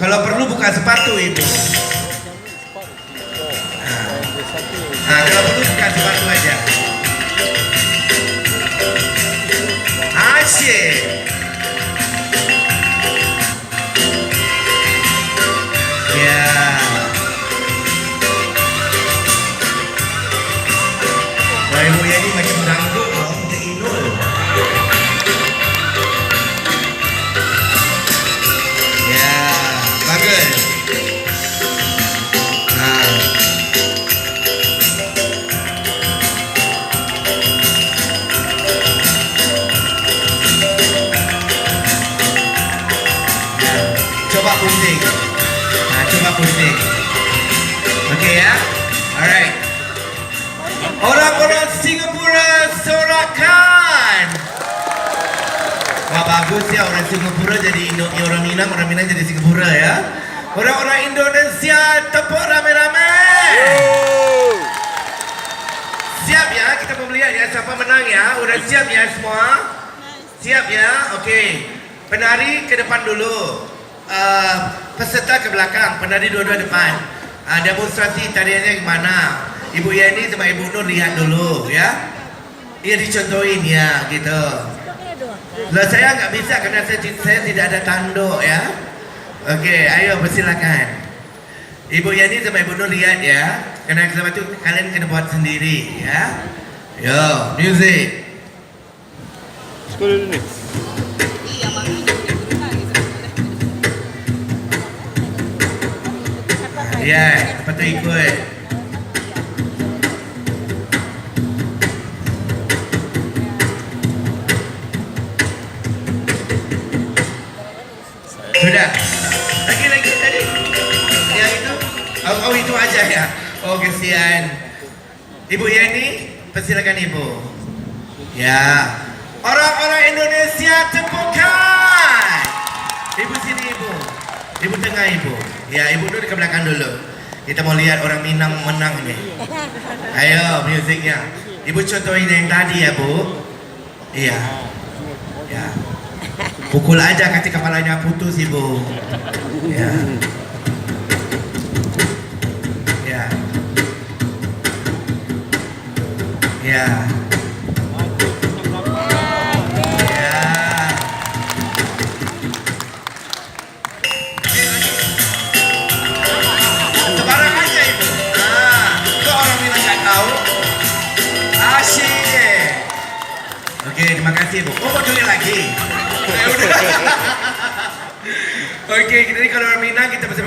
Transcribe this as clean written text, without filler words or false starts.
Kalau perlu buka sepatu ibu. Kalau perlu buka sepatu aja. Asyik. Ya. Wah, ibu ya ini macam dangdut loh, macam Inul. Ya, bagus. Coba pusing. Coba pusing. Okey ya. Alright. Orang-orang Singapura sorakan. Wah, bagus ya, orang Singapura jadi orang Minang jadi Singapura ya. Orang-orang Indonesia tepuk ramai-ramai. Siap ya, kita mau lihat ya siapa menang ya. Udah siap ya semua? Siap ya? Okey. Penari ke depan dulu. Peserta ke belakang, penari dua-dua depan. Demonstrasi tariannya gimana? Ibu Yani sama Ibu Nur lihat dulu ya. Ia dicontohin ya gitu. Kalau saya nggak bisa karena saya tidak ada tanduk ya. Okey, ayo persilakan. Ibu Yani sama Ibu Nur lihat ya. Karena sebab itu kalian kena buat sendiri ya. Yo, music. Sekolah dulu ni. Ya, lepas tu ikut. Sudah. Lagi tadi. Yang itu. Oh itu aja ya. Oh kesian. Ibu Yani, persilakan ibu. Ya. Orang-orang Indonesia tepukan. Ibu sini ibu. Ibu tengah ibu. Ya, ibu duduk ke belakang dulu. Kita mau lihat orang Minang menang ni. Ayo, musiknya. Ibu contohin yang tadi ya, Bu. Iya. Ya. Pukul aja kasih kepalanya putus, Ibu. Ya. Ya. Ya. Okey, terima kasih Bu. Oh, mau joget lagi? Okey, jadi kalau orang Minang kita bersama